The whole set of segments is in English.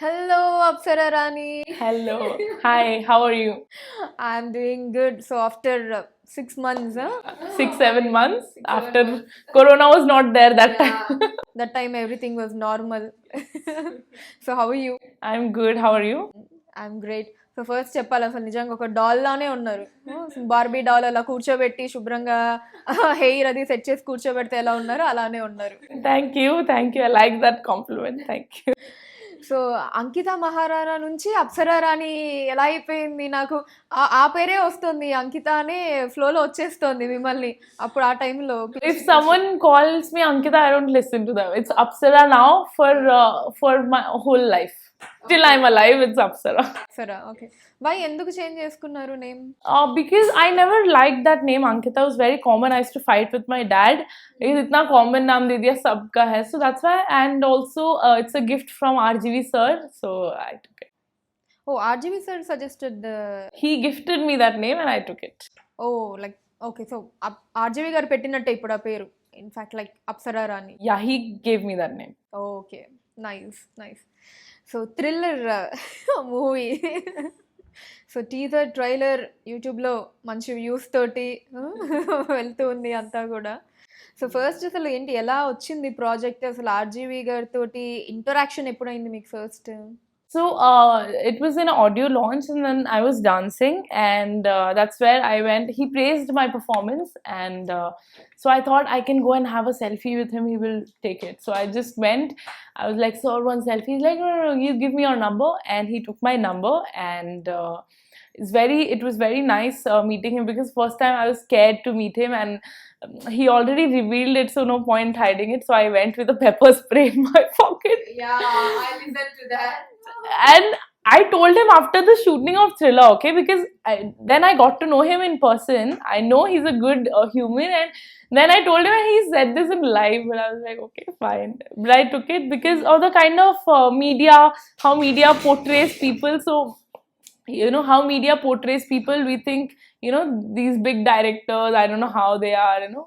Hello, Apsara Rani. Hello. Hi, how are you? I'm doing good. So after 6 months, huh? 6, 7 months after Corona was not there that time. That time everything was normal. So how are you? I'm good. How are you? I'm great. So first చెప్పాలి అసలు నిజంగా ఒక doll లానే ఉన్నారు Barbie doll అలా కూర్చోబెట్టి శుభ్రంగా hair అది సెట్ చేసి కూర్చోబెడితే ఎలా ఉన్నారు అలానే ఉన్నారు. Thank you. Thank you. I like that compliment. Thank you. So Ankita Maharana నుంచి అప్సరా రాణి ఎలా అయిపోయింది నాకు ఆ పేరే వస్తుంది అంకిత అనే ఫ్లోలో వచ్చేస్తుంది మిమ్మల్ని అప్పుడు ఆ టైంలో If someone calls me Ankita, I don't listen to them. It's Apsara now for my whole life. Till I'm alive, it's Apsara. సరే ఓకే వై ఎందుకు చేంజ్ చేసుకున్నారు name Because I never liked that name. Ankita was very common. I used to fight with my dad. It's इतना common नाम दे दिया सबका है. So that's why. And also, it's a gift from RGV sir. So I took it. Oh RGV sir suggested He gifted me that name and I took it. Oh like okay so RGV గారు పెట్టినట్టే ఇప్పుడు ఆ పేరు in fact like Apsara Rani Yeah, he gave me that name. Okay nice nice so thriller movie so teaser trailer యూట్యూబ్లో మంచి views తోటి వెళ్తూ ఉంది అంతా కూడా సో ఫస్ట్ అసలు ఏంటి ఎలా వచ్చింది ప్రాజెక్ట్ అసలు ఆర్జీవి గారితో ఇంటరాక్షన్ ఎప్పుడైంది మీకు first So it was an audio launch, and then I was dancing, and that's where I went. He praised my performance, and so I thought I can go and have a selfie with him. He will take it. So I just went. I was like, "Sir, one selfie." He's like, "No, no, no. You give me your number," and he took my number, and it was very nice meeting him, because first time I was scared to meet him, and he already revealed it, so no point hiding it. So I went with a pepper spray in my pocket. Yeah, I listened to that. And I told him after the shooting of Thriller, okay, because then I got to know him in person. I know he's a good human, and then I told him, and he said this in live, and I was like, okay, fine. But I took it because of the kind of media, how media portrays people. So, you know, how media portrays people, we think, you know, these big directors, I don't know how they are, you know,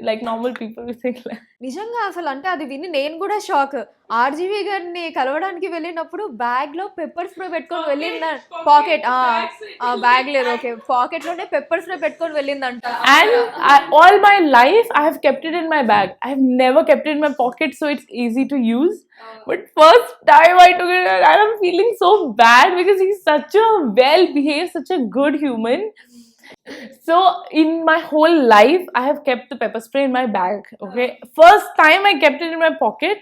like normal people, we think like. నిజంగా అసలు అంటే అది విని నేను కూడా shock RGV గారిని కలవడానికి వెళ్ళినప్పుడు బ్యాగ్ లో పెప్పర్ స్ప్రే పెట్టుకొని వెళ్ళింద పాకెట్ బ్యాగ్ లేదు ఓకే పాకెట్ లోనే పెప్పర్ స్ప్రే పెట్టుకొని వెళ్ళిందంట And all my life, I have kept it in my bag. I have never kept it in my pocket, so it's easy to use. But first time I took it, and I'm feeling so bad because he's such a well-behaved, such a good human. So in my whole life, I have kept the pepper spray in my bag. Okay, first time I kept it in my pocket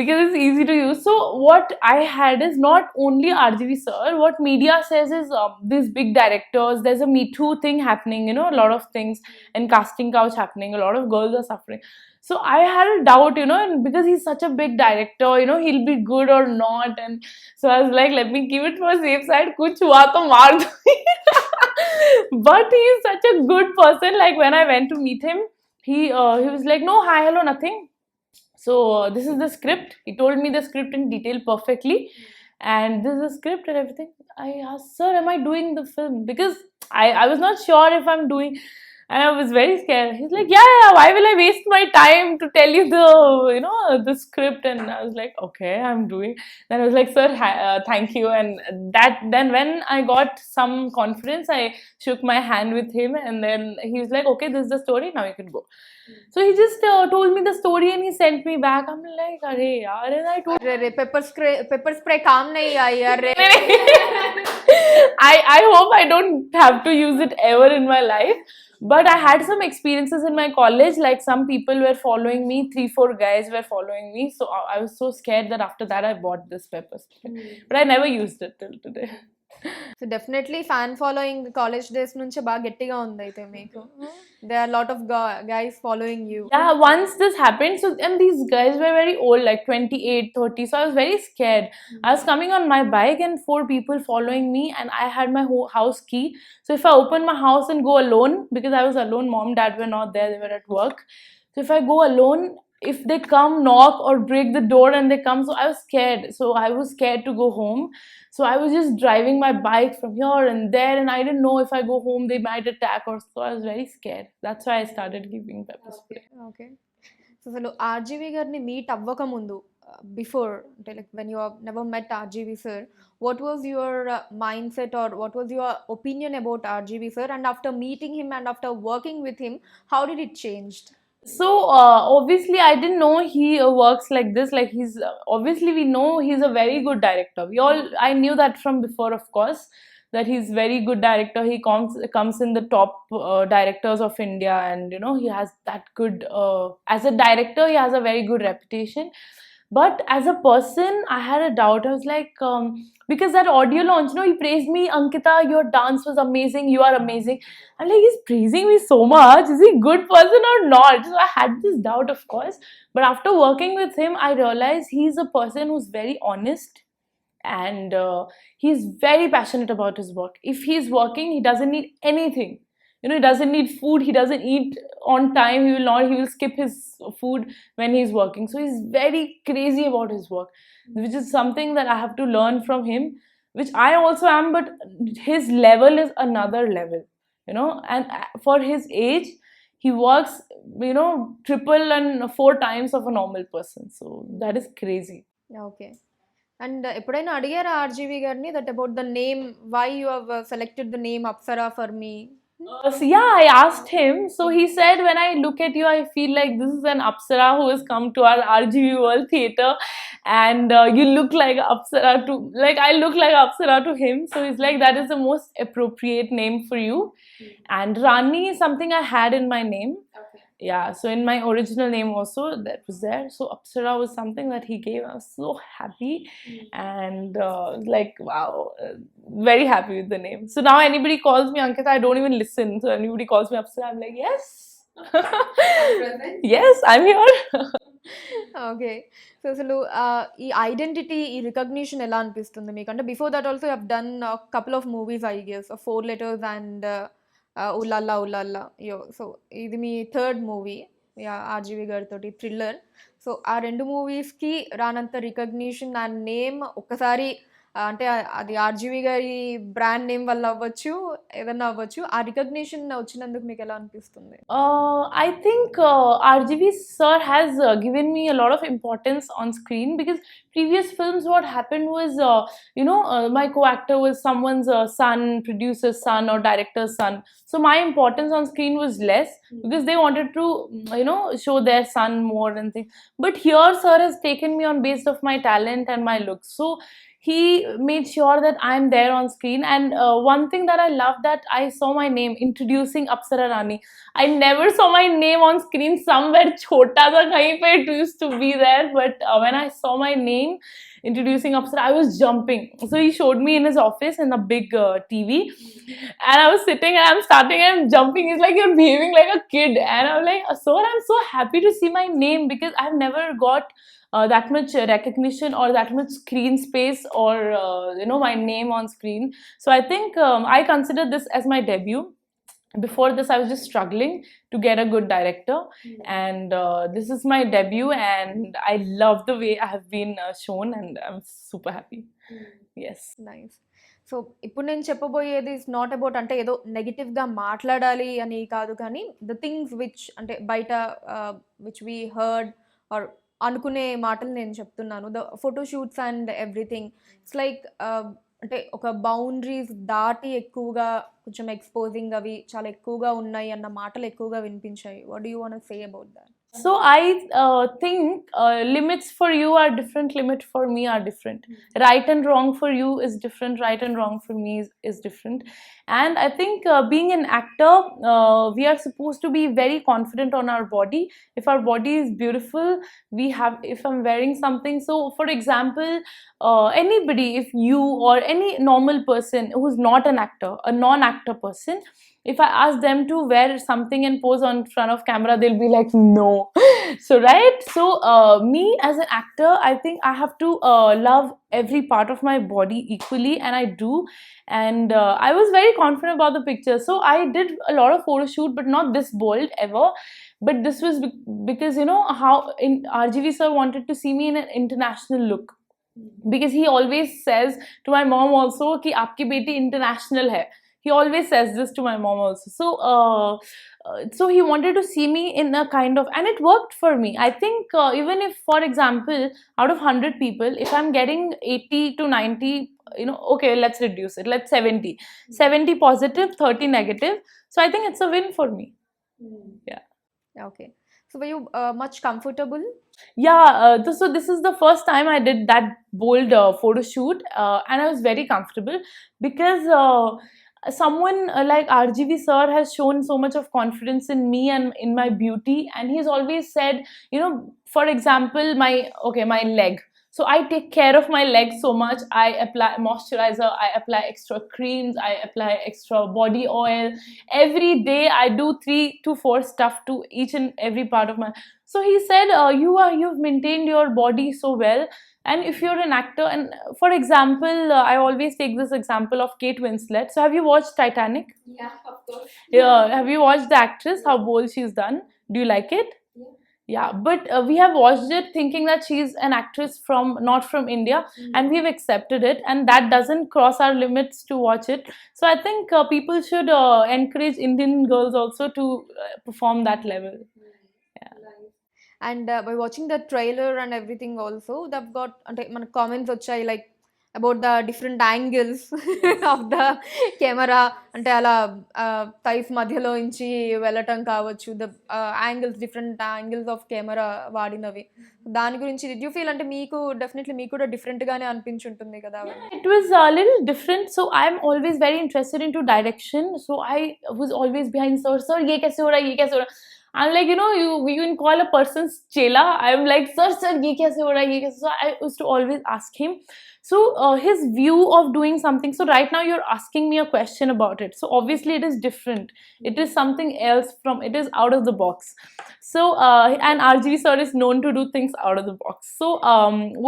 because it's easy to use. So what I had is not only RGV sir. What media says is these big directors. There's a Me Too thing happening. You know, a lot of things and casting couch happening. A lot of girls are suffering. So I had a doubt, you know, and because he's such a big director, you know, he'll be good or not. And so I was like, let me keep it for a safe side. Kuch hua to maar do. But he is such a good person. Like when I went to meet him, he was like, no, hi, hello, nothing. So this is the script. He told me the script in detail perfectly, and this is the script and everything. I asked, sir, am I doing the film? Because I was not sure if I'm doing, and I was very scared. He's like, yeah, why will I waste my time to tell you the script? And I was like, okay, I'm doing. Then I was like, sir, thank you. And then when I got some confidence, I shook my hand with him, and then he was like, okay, this is the story, now you can go. So he just told me the story and he sent me back. I'm like, arey yaar, and I told अरे paper spray काम नहीं आई अरे I hope I don't have to use it ever in my life. But I had some experiences in my college, like some people were following me, 3-4 guys were following me. So I was so scared that after that I bought this pepper spray. But I never used it till today. So definitely fan following college days నుంచి బాగా గట్టిగా ఉంది అయితే మీకు they are lot of guys following you Yeah, once this happened, so and these guys were very old, like 28, 30. So I was very scared. I was coming on my bike and 4 people following me, and I had my whole house key. So if I open my house and go alone, because I was alone, mom, dad were not there, they were at work. So if I go alone, if they come, knock or break the door and they come, so I was scared. So I was scared to go home. So I was just driving my bike from here and there, and I didn't know if I go home they might attack or so. I was very scared. That's why I started giving pepper spray. Okay so అసలు RGV గారిని meet అవ్వక ముందు before, like when you have never met RGV sir, what was your mindset, or what was your opinion about RGV sir, and after meeting him and after working with him, how did it changed? So obviously I didn't know he works like this. Like he's obviously, we know he's a very good director. We all, I knew that from before, of course, that he's very good director. He comes in the top directors of India, and you know, he has that good as a director, he has a very good reputation. But as a person, I had a doubt. I was like, because that audio launch, you know, he praised me, Ankita, your dance was amazing, you are amazing. I'm like, he's praising me so much. Is he a good person or not? So I had this doubt, of course. But after working with him, I realized he's a person who's very honest, and he's very passionate about his work. If he's working, he doesn't need anything. You know, he doesn't need food, he doesn't eat on time, he will skip his food when he's working. So he's very crazy about his work, which is something that I have to learn from him, which I also am, but his level is another level, you know. And for his age, he works, you know, triple and four times of a normal person. So that is crazy. Okay. And ఎప్పుడైనా అడిగారా ఆర్జీవి గారిని that about the name, why you have selected the name Apsara for me? So yeah, I asked him. So he said, when I look at you, I feel like this is an Apsara who has come to our RGV World Theatre, and you look like Apsara to, like I look like Apsara to him. So he's like, that is the most appropriate name for you. And Rani is something I had in my name. Yeah, so in my original name also that was there. So Apsara was something that he gave. I was so happy, and like wow, very happy with the name. So now anybody calls me Ankita, I don't even listen. So anybody calls me Apsara, I'm like, yes. Yes, I'm here. Okay. So అసలు ఈ identity, ఈ recognition ఎలా అనిపిస్తుంది మీకు? అంటే before that also you have done couple of movies, I guess 4 letters and Ulala Ulala. So ఇది మీ third movie RGV గారితోటి, థ్రిల్లర్. సో ఆ 2 మూవీస్కి రానంత రికగ్నిషన్ అండ్ నేమ్ ఒక్కసారి అంటే అది ఆర్జీవి గారి బ్రాండ్ నేమ్ వల్ల అవ్వచ్చు, ఏదన్నా అవ్వచ్చు, ఆ రికగ్నిషన్ వచ్చినందుకు మీకు ఎలా అనిపిస్తుంది? I think RGV sir has given me a lot of importance on screen, because previous films, what happened was, you know, my co-actor was someone's son, producer's son, or director's son. So my importance on screen was less, because they wanted to, you know, show their son more and things. But here, sir has taken me on based of my talent and my looks. So he made sure that I'm there on screen. And one thing that I love, that I saw my name introducing Apsara Rani. I never saw my name on screen. Somewhere chota tha kahin pe it used to be there, but when I saw my name introducing Apsara, I was jumping. So he showed me in his office in a big TV, and I was sitting and I'm starting and I'm jumping. He's like, you're behaving like a kid, and I'm like, sir, I'm so happy to see my name, because I've never got that much recognition or that much screen space, or you know, my name on screen. So I think I consider this as my debut. Before this, I was just struggling to get a good director, and this is my debut, and I love the way I have been shown, and I'm super happy. Yes. Nice. So ఇప్పుడు నేను చెప్పబోయేది is not about అంటే ఏదో నెగిటివ్గా మాట్లాడాలి అని కాదు, కానీ ద థింగ్స్ విచ్ అంటే బయట విచ్ వీ హర్డ్ ఆర్ అనుకునే మాటలు నేను చెప్తున్నాను. The photoshoots and everything, it's like అంటే ఒక బౌండరీస్ దాటి ఎక్కువగా కొంచెం ఎక్స్పోజింగ్ అవి చాలా ఎక్కువగా ఉన్నాయి అన్న మాటలు ఎక్కువగా వినిపించాయి. What do you want to say about that? So I think limits for you are different, limit for me are different. Right and wrong for you is different, right and wrong for me is different. And I think being an actor, we are supposed to be very confident on our body. If our body is beautiful, if I'm wearing something, so for example, anybody, if you or any normal person who's not an actor, a non-actor person, if I ask them to wear something and pose on front of camera, they'll be like, no. So right, so me as an actor, I think I have to love every part of my body equally, and I do. And I was very confident about the picture, so I did a lot of photo shoot, but not this bold ever. But this was because, you know, how in RGV sir wanted to see me in an international look, because he always says to my mom also ki aapki beti international hai, He always says this to my mom also. So he wanted to see me in a kind of, and it worked for me. I think even if, for example, out of 100 people, if I'm getting 80 to 90, okay, let's reduce it, let's 70 positive, 30 negative, so I think it's a win for me. Yeah. Okay. So were you much comfortable? Yeah, so this is the first time I did that bold photo shoot, and I was very comfortable because someone like RGV sir has shown so much of confidence in me and in my beauty, and he's always said, for example, my leg. So I take care of my leg so much. I apply moisturizer, I apply extra creams, I apply extra body oil. Every day I do 3 to 4 stuff to each and every part of my. So he said, you've maintained your body so well, and if you're an actor, and for example, I always take this example of Kate Winslet. So have you watched Titanic? Yeah, of course. Yeah. Have you watched the actress? How bold she's done. Do you like it? Yeah, but we have watched it thinking that she's an actress not from India, and we've accepted it, and that doesn't cross our limits to watch it. So I think people should encourage Indian girls also to perform that level. And by watching the trailer and everything also, they've got మన comments వచ్చాయి like about the different angles of the camera, అంటే అలా thighs మధ్యలో నుంచి వెళ్ళటం కావచ్చు, the different angles of camera వాడినవి. దాని గురించి did you feel, అంటే మీకు డెఫినెట్లీ మీకు కూడా డిఫరెంట్ గానే అనిపించుంటుంది కదా? It was a little different. So I'm always very interested into direction. So I was always behind sir, ye kaise ho raha hai, ye kaise ho raha hai. I'm like, you can call a person's chela. I'm like, sir, ye kaise ho raha hai, ye kaise. So I used to always ask him. So his view of doing something. So right now you're asking me a question about it. So obviously it is different. It is something else it is out of the box. So and RGV sir is known to do things out of the box. So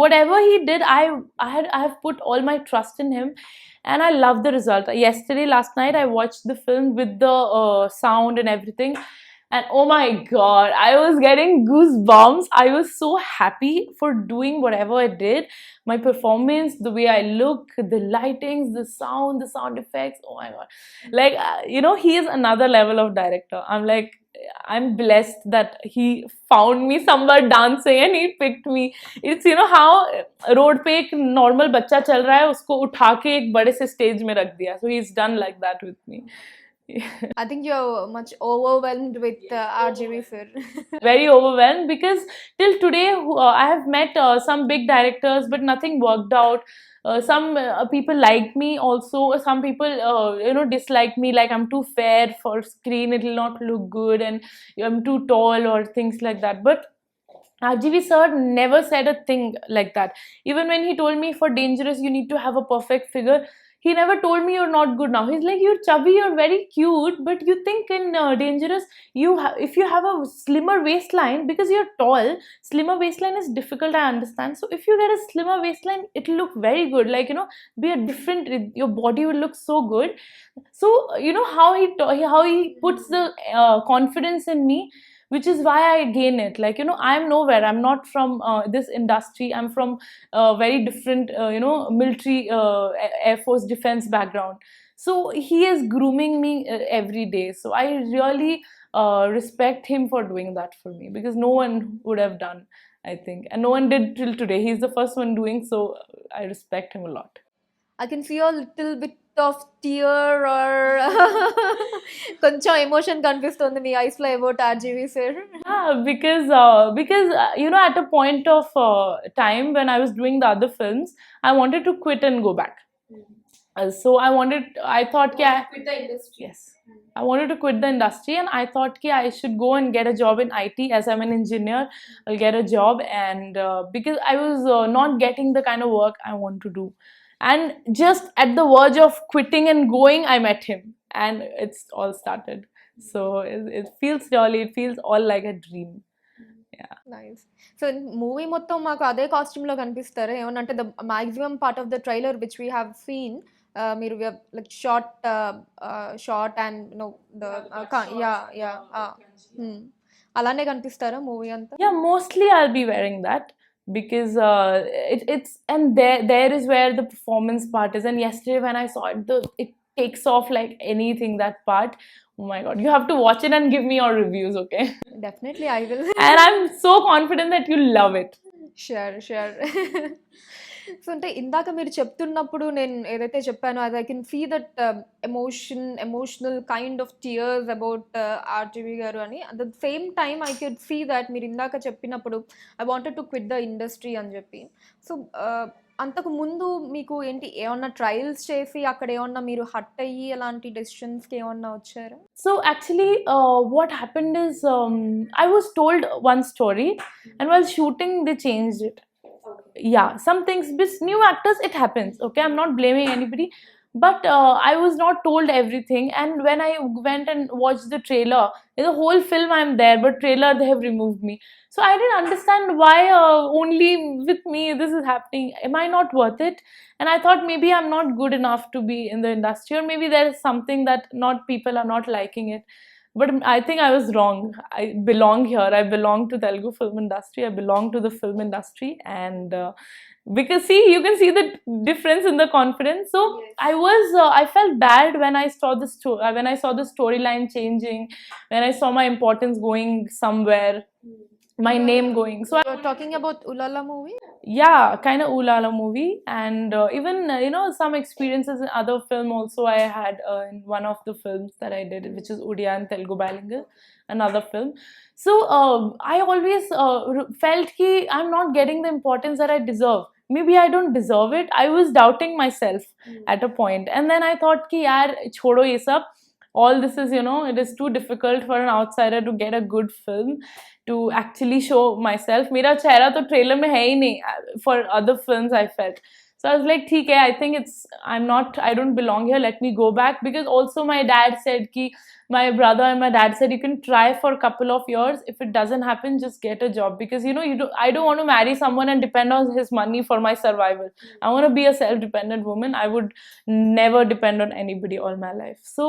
whatever he did, I have put all my trust in him, and I love the result. Last night I watched the film with the sound and everything, and oh my god, I was getting goosebumps. I was so happy for doing whatever I did. My performance, the way I look, the lightings, the sound effects, oh my god. Like he is another level of director. I'm blessed that he found me somewhere dancing and he picked me. It's how road pe ek normal bachcha chal raha hai, usko utha ke ek bade se stage mein rakh diya. So he's done like that with me. I think you're much overwhelmed with RGV sir. Very overwhelmed because till today I have met some big directors, but nothing worked out. Some people liked me also. Some people dislike me, like I'm too fair for screen, it will not look good, and I'm too tall or things like that. But RGV sir never said a thing like that. Even when he told me for Dangerous you need to have a perfect figure, he never told me you're not good now. He's like, you're chubby, you're very cute, but you think in Dangerous, if you have a slimmer waistline, because you're tall, slimmer waistline is difficult, I understand. So if you get a slimmer waistline, it'll look very good. Like, be a different, your body will look so good. So, how he puts the confidence in me, which is why I gain it. Like, I'm nowhere. I'm not from this industry. I'm from a very different, military, Air Force defense background. So he is grooming me every day. So I really respect him for doing that for me, because no one would have done, I think. And no one did till today. He's the first one doing, so I respect him a lot. I can see a little bit of tear or కొంచెం emotion కనిపిస్తుంది మీ ice లో about RGV sir. Because at a point of time when I was doing the other films, I wanted to quit and go back. So I thought quit the industry. Yes, I wanted to quit the industry, and I thought I should go and get a job in IT. As I'm an engineer, I'll get a job, and because I was not getting the kind of work I want to do. And just at the verge of quitting and going, I met him, and it's all started. So it feels all like a dream. Yeah. Nice. So movie మొత్తం మాకు అదే costume లో కనిపిస్తారు. ఏమనంటే the maximum part of the trailer which we have seen, మీరు like short and the అలానే కనిపిస్తారా movie అంతా? Yeah, mostly I'll be wearing that, because it's and there is where the performance part is. And yesterday when I saw it, takes off like anything, that part. Oh my god, you have to watch it and give me your reviews, okay? Definitely I will. And I'm so confident that you'll love it. Sure sure. So అంటే ఇందాక మీరు చెప్తున్నప్పుడు నేను ఏదైతే చెప్పానో అది I can see that emotional kind of tears about RGV గారు అని. At the same time I can see that మీరు ఇందాక చెప్పినప్పుడు I wanted to quit the industry అని చెప్పి. సో అంతకు ముందు మీకు ఏంటి ఏమన్నా ట్రయల్స్ చేసి అక్కడ ఏమన్నా మీరు హట్ అయ్యి అలాంటి డెసిషన్స్కి ఏమన్నా వచ్చారా? So actually, what happened is, I was told one story, and while shooting, they changed it. Yeah, some things with new actors, it happens. Okay, I'm not blaming anybody, but I was not told everything. And when I went and watched the trailer, in the whole film I'm there, but trailer they have removed me. So I didn't understand why only with me this is happening. Am I not worth it? And I thought maybe I'm not good enough to be in the industry, or maybe there is something that not people are not liking it. But I think I was wrong. I belong here. I belong to Telugu film industry. I belong to the film industry, and because see, you can see the difference in the confidence. So Yes. I felt bad when I saw when I saw the storyline changing, when I saw my importance going somewhere, my name going. So You're talking about Ulala movie? yeah, kind of Ulala movie, and even some experiences in other film also I had in one of the films that I did, which is Udiya and Telugu bilingual, another film. So I always felt ki I'm not getting the importance that I deserve. Maybe I don't deserve it. I was doubting myself at a point, and then I thought ki yaar chodo ye sab. All this is, it is too difficult for an outsider to get a good film, to actually show myself. Mera chehra to trailer mein hai hi nahi for other films, I felt. So I was like, theek hai, I don't belong here, let me go back. Because also my dad said ki, my brother and my dad said, you can try for a couple of years. If it doesn't happen, just get a job. Because I don't want to marry someone and depend on his money for my survival. I want to be a self-dependent woman. I would never depend on anybody all my life. So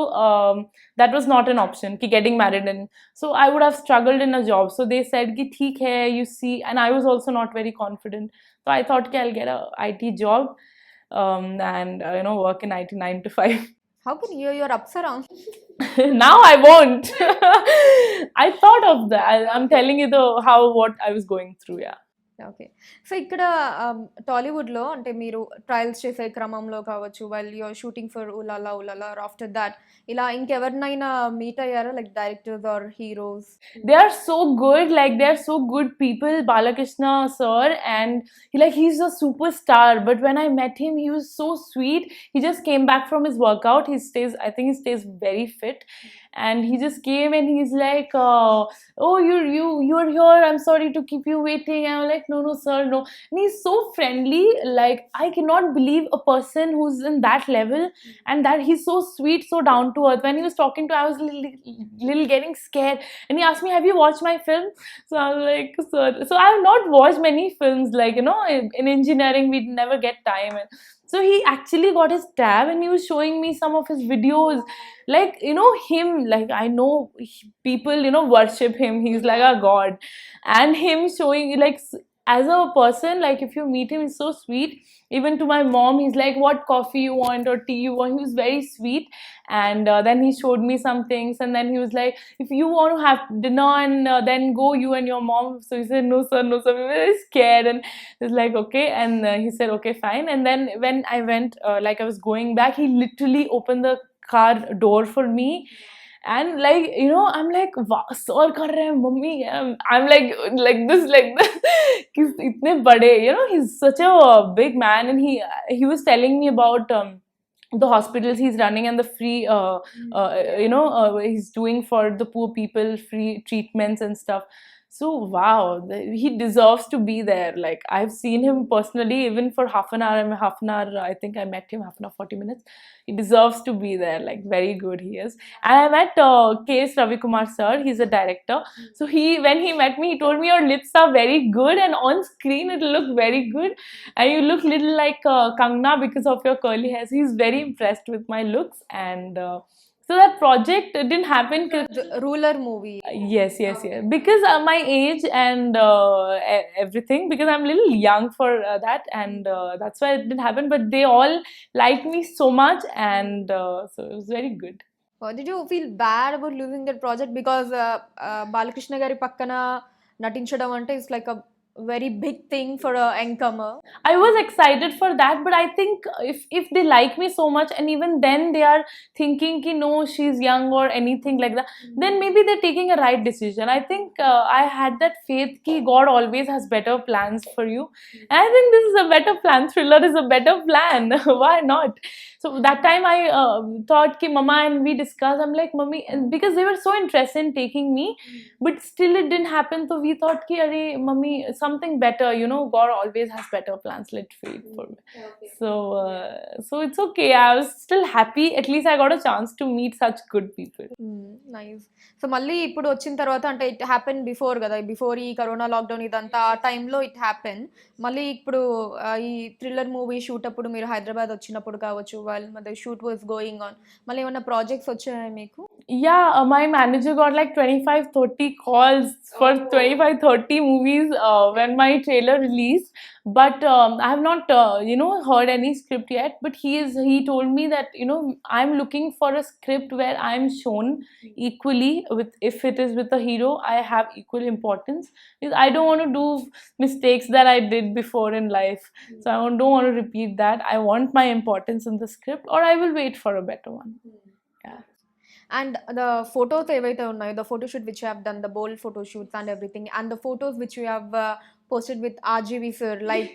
that was not an option, ki getting married. And so I would have struggled in a job. So they said ki theek hai, you see. And I was also not very confident. So I thought ki I'll get a IT job, and work in IT 9 to 5. How can you're Apsara? Now I won't. I thought of that. I'm telling you what I was going through. Yeah. Okay. So ఇక్కడ టాలీవుడ్లో అంటే మీరు trials చేసే క్రమంలో కావచ్చు, while you're shooting for Ulala or after that ఇలా ఇంకెవరినైనా meet అయ్యారా, like directors or heroes? They are so good. Like, they are so good people. Balakrishna sir, and he's a superstar. But when I met him, he was so sweet. He just came back from his workout. I think he stays very fit. And he just came and he's like, oh, you're here. I'm sorry to keep you waiting. And I'm like, no, sir, no. And he's so friendly. Like, I cannot believe a person who's in that level, and that he's so sweet, so down to earth. When he was talking to, I was little getting scared. And he asked me, have you watched my film? So I was like, sir. So I have not watched many films. Like, in engineering, we never get time. And so he actually got his tab and he was showing me some of his videos. Like, him, like, I know people, worship him. He's like a god. And him showing, like, as a person, like, if you meet him, he's so sweet. Even to my mom, he's like, what coffee you want or tea you want? He was very sweet. And then he showed me some things, and then he was like, if you want to have dinner, and then go, you and your mom. So he said, no sir, we were very scared. And he's like, okay. And he said, okay, fine. And then when I went, like, I was going back, he literally opened the car door for me. And like, I'm like, wow, sir kar rahe hain mummy. I'm like this he's itne bade, he's such a big man. And he was telling me about the hospitals he's running and the free he's doing for the poor people, free treatments and stuff. So wow, he deserves to be there. Like, I've seen him personally, even for half an hour. I think I met him half an hour, 40 minutes. He deserves to be there. Like, very good he is. And I met K.S. Ravikumar sir. He's a director. So when he met me, he told me, your lips are very good, and on screen it look very good, and you look little like Kangna because of your curly hair. So he's very impressed with my looks. And So that project didn't happen. The ruler movie. Yes, yes, yes. Because my age and everything, because I'm a little young for that, and that's why it didn't happen. But they all liked me so much, and so it was very good. Did you feel bad about losing that project? Because Balakrishna గారి పక్కన నటించడం అంటే it's like a very big thing for a young comer. I was excited for that, but I think if they like me so much, and even then they are thinking ki no, she's young or anything like that, then maybe they're taking a right decision. I think I had that faith ki God always has better plans for you, and I think this is a better plan. Thriller is a better plan. Why not? So that time I thought ki mama, and we discussed. I'm like, mommy, and because they were so interested in taking me, but still it didn't happen. So we thought ki arey mummy, something better, you know, God always has better plans. Let's wait for me. Okay. So it's okay. I was still happy. At least I got a chance to meet such good people. Nice. So మళ్ళీ ఇప్పుడు వచ్చిన తర్వాత అంటే it happen before కదా, before ఈ corona lockdown ఇదంతా ఆ టైంలో ఇట్ హ్యాపెన్. మళ్ళీ ఇప్పుడు ఈ థ్రిల్లర్ మూవీ షూట్ అప్పుడు మీరు హైదరాబాద్ వచ్చినప్పుడు కావచ్చు, వాళ్ళ the shoot was going on, మళ్ళీ ఏమైనా ప్రాజెక్ట్స్ వచ్చాయా మీకు? Yeah, my manager got like 25-30 calls for 25-30 movies when my trailer released. But I have not, heard any script yet. But he told me that, I'm looking for a script where I'm shown equally with, if it is with a hero, I have equal importance. Because I don't want to do mistakes that I did before in life. So I don't want to repeat that. I want my importance in the script, or I will wait for a better one. Yeah. And the photos ఏవైతే ఉన్నాయో, the photo shoot which you have done, the bold photo shoots and everything, and the photos which you have posted with RGV sir, like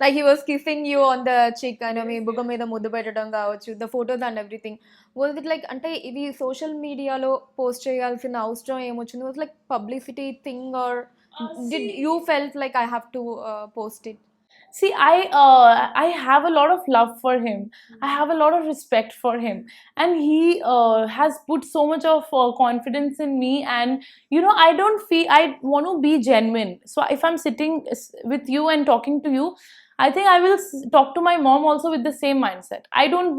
like he was kissing you on the cheek and మీ బుగ్గ మీద ముద్దు పెట్టడం కావచ్చు, the photos and everything, was it like అంటే ఇవి social మీడియాలో post చేయాల్సిన అవసరం ఏమొచ్చింది? was like publicity thing or did you felt like I have to post it? See, I have a lot of love for him. I have a lot of respect for him, and he has put so much of confidence in me. And I don't feel, I want to be genuine. So if I'm sitting with you and talking to you, I think I will talk to my mom also with the same mindset. I don't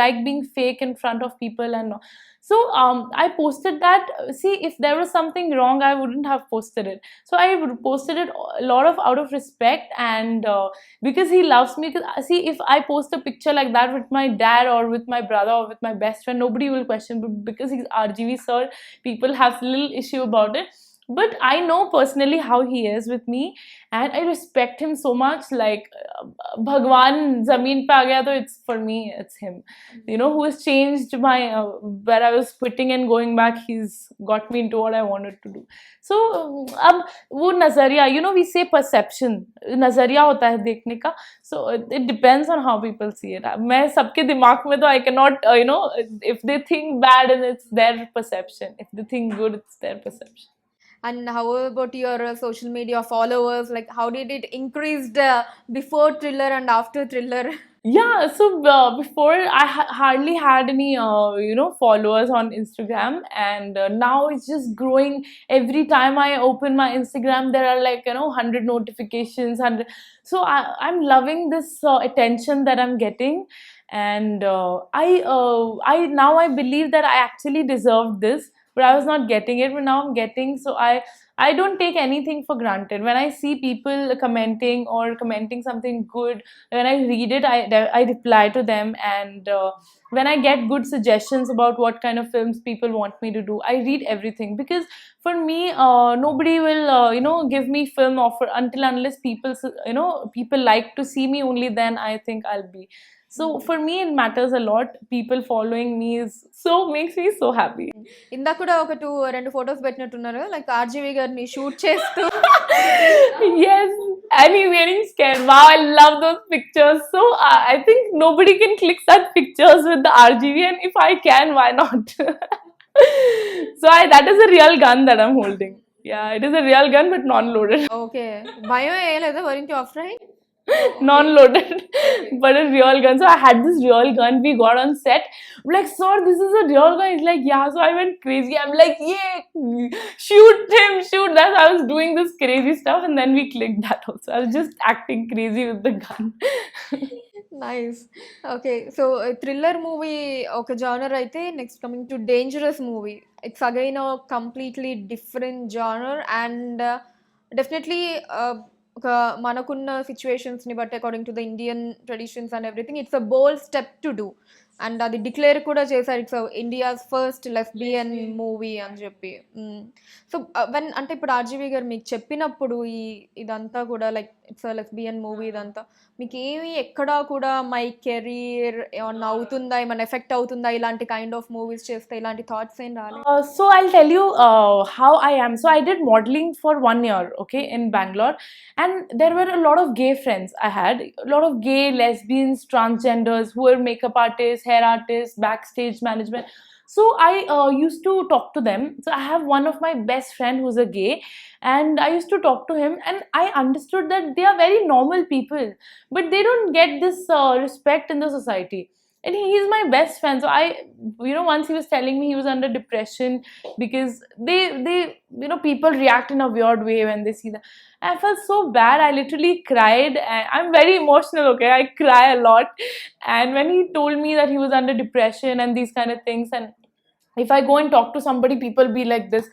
like being fake in front of people and. So I posted that. See, if there was something wrong, I wouldn't have posted it. So I posted it a lot of out of respect, and because he loves me. Because see, if I post a picture like that with my dad or with my brother or with my best friend, nobody will question. But because he's RGV sir, people have a little issue about it. But I know personally how he is with me, and I respect him so much. Like Bhagwan zameen pe aa gaya, to it's for me, it's him. Who has changed my where I was quitting and going back. He's got me into what I wanted to do. So ab wo nazariya, we say perception, nazariya hota hai dekhne ka. So it depends on how people see it. Main sabke dimag mein to I cannot, if they think bad, and it's their perception. If they think good, it's their perception. And how about your social media followers? Like, how did it increased before Thriller and after Thriller? Yeah, so before I hardly had any, followers on Instagram, and now it's just growing. Every time I open my Instagram, there are like 100 notifications, and so I'm loving this attention that I'm getting, and I now I believe that I actually deserved this. But I was not getting it, but now I'm getting. So I don't take anything for granted. When I see people commenting something good, when I read it, I reply to them. And when I get good suggestions about what kind of films people want me to do, I read everything. Because for me, nobody will, give me film offer unless people like to see me. Only then I think I'll be. So for me, it matters a lot. People following me makes me so happy. ఇందాక కూడా ఒక రెండు photos పెట్టినట్టున్నారు, like RGV గారిని shoot చేస్తూ. Yes, and he's getting scared. Wow, I love those pictures. So I think nobody can click such pictures with the RGV, and if I can, why not? So that is a real gun that I'm holding. Yeah, it is a real gun, but non-loaded. Okay, భయం ఏ లేదా? వరింటి ఆఫ్రైట్ non-loaded, but a real gun. So I had this real gun. We got on set. I'm like, sir, this is a real gun. He's like, yeah. So I went crazy. I'm like, yeah, shoot him, shoot. That I was doing this crazy stuff, and then we clicked that also. I was just acting crazy with the gun. Nice. Okay. So, thriller movie ఒక genre అయితే next coming to dangerous movie. It's again completely different genre and definitely ఒక మనకున్న సిచ్యువేషన్స్‌ని బట్టి according to the Indian traditions and everything it's a bold step to do. And అది declare కూడా చేశారు. It's India's first lesbian movie అని చెప్పి. So, when అంటే ఇప్పుడు ఆర్జీవి గారు మీకు చెప్పినప్పుడు ఇదంతా కూడా లైక్ ఇట్స్ లెస్బియన్ మూవీ ఇదంతా మీకు ఏమి ఎక్కడా కూడా మై కెరీర్ ఏమన్నా అవుతుందా, ఏమన్నా ఎఫెక్ట్ అవుతుందా, ఇలాంటి కైండ్ ఆఫ్ మూవీస్ చేస్తే ఇలాంటి థాట్స్ ఏం రాలేదు? So I'll tell you how I am. So I did modeling for 1 year, okay, in Bangalore, and there were a lot of gay friends I had, a lot of gay, lesbians, transgenders who were makeup artists, hair artists, backstage management. So I used to talk to them. So I have one of my best friend who's a gay, and I used to talk to him, and I understood that they are very normal people, but they don't get this respect in the society. And he is my best friend. So I, once he was telling me he was under depression because they people react in a weird way when they see that. I felt so bad. I literally cried. I'm very emotional, okay? I cry a lot. And when he told me that he was under depression and these kind of things, and if I go and talk to somebody, people be like this.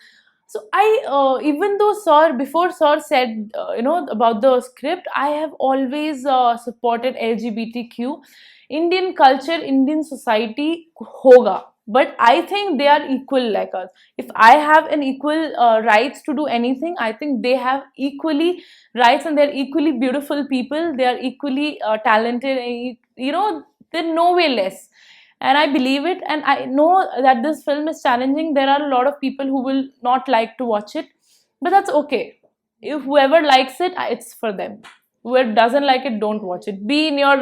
So I, even though before sir said, about the script, I have always supported LGBTQ. Indian culture, Indian society hoga. But I think they are equal like us. If I have an equal rights to do anything, I think they have equally rights, and they're equally beautiful people. They are equally talented, and they're no way less. And I believe it, and I know that this film is challenging. There are a lot of people who will not like to watch it, but that's okay. If whoever likes it, it's for them. Whoever doesn't like it, don't watch it. Be in your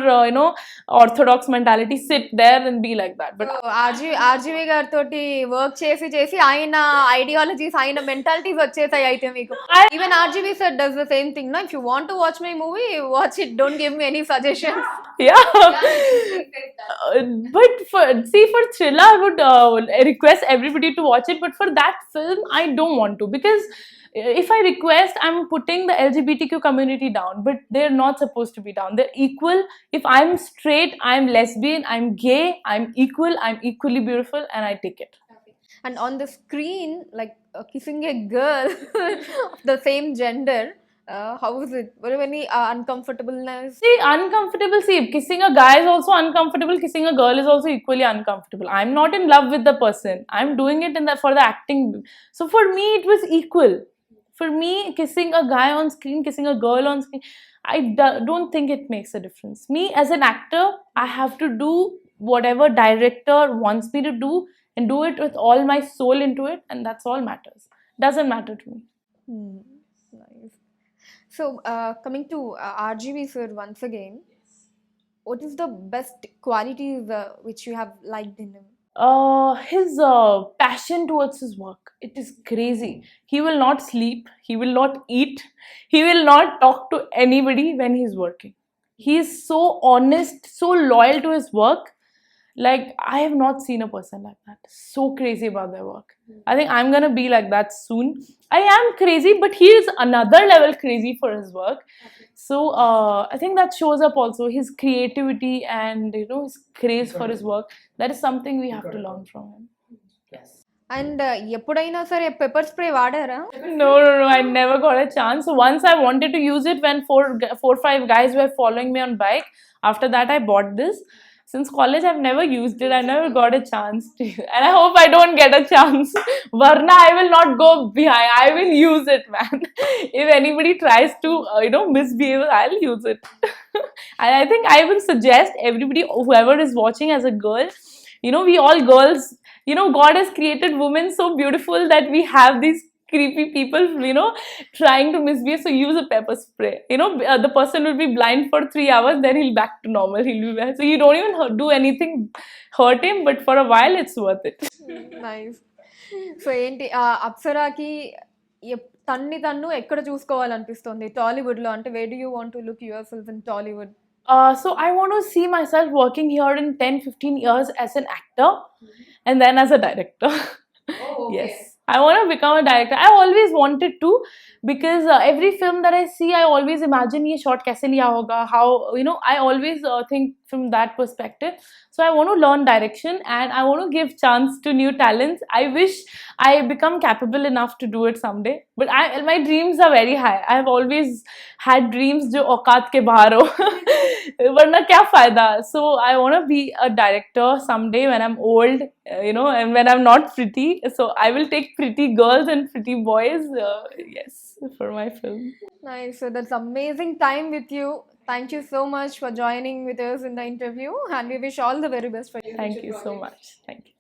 orthodox mentality, sit there and be like that. But RGV గారితో work చేసి ఆయన ideologies, ఆయన mentalities వచ్చేసాయి అయితే మీకు. Even RGV sir does the same thing. If you want to watch my movie, watch it, don't give me any suggestions. yeah, but for thriller I would request everybody to watch it, but for that film I don't want to, because if I request, I'm putting the LGBTQ community down, but they're not supposed to be down. They're equal. If I'm straight, I'm lesbian, I'm gay, I'm equal, I'm equally beautiful, and I take it. And on the screen, like kissing a girl of the same gender, how is it? Were there any uncomfortableness? See, kissing a guy is also uncomfortable. Kissing a girl is also equally uncomfortable. I'm not in love with the person. I'm doing it for the acting. So for me, it was equal. For me, kissing a guy on screen, kissing a girl on screen, I don't think it makes a difference. Me as an actor, I have to do whatever director wants me to do, and do it with all my soul into it, and that's all matters. Doesn't matter to me. Nice. So, coming to RGV sir once again, what is the best qualities which you have liked in him? His passion towards his work, it is crazy. He will not sleep, he will not eat, he will not talk to anybody when he's working. He is so honest, so loyal to his work. Like, I have not seen a person like that, so crazy about their work. I think I'm gonna be like that soon. I am crazy, but he is another level crazy for his work. So I think that shows up also, his creativity and his craze for his work. That is something we have to learn from him. Yes. And ఎప్పుడైనా సరే pepper spray వాడారా? No, I never got a chance. So once I wanted to use it when four 5 guys were following me on bike. After that I bought this. Since college, I've never used it. I never got a chance to, and I hope I don't get a chance. Varna, I will not go behind. I will use it, man. If anybody tries to, misbehave, I'll use it. And I think I will suggest everybody, whoever is watching as a girl, we all girls, God has created women so beautiful that we have these creepy people, trying to misbehave. So use a pepper spray. The person will be blind for 3 hours, then he'll back to normal. He'll be back. So you don't even do anything, hurt him, but for a while it's worth it. Nice. So ఏంటి అప్సరాకి తన్ను ఎక్కడ చూసుకోవాలనిపిస్తుంది టాలీవుడ్ లో? అంటే where do you want to look yourself in Tollywood? So I want to see myself working here in 10-15 years as an actor, and then as a director. Oh, okay. Yes. I want to become a director. I always wanted to, because every film that I see, I always imagine ye shot kaise liya hoga, how, you know, I always think from that perspective. So I want to learn direction, and I want to give chance to new talents. I wish I become capable enough to do it someday, but my dreams are very high. I have always had dreams jo औकात के बाहर हो वरना क्या फायदा. So I want to be a director someday when I'm old, you know, and when I'm not pretty. So I will take pretty girls and pretty boys, yes, for my film. Nice. So that's amazing time with you. Thank you so much for joining with us in the interview, and we wish all the very best for you. Thank you so much. Thank you.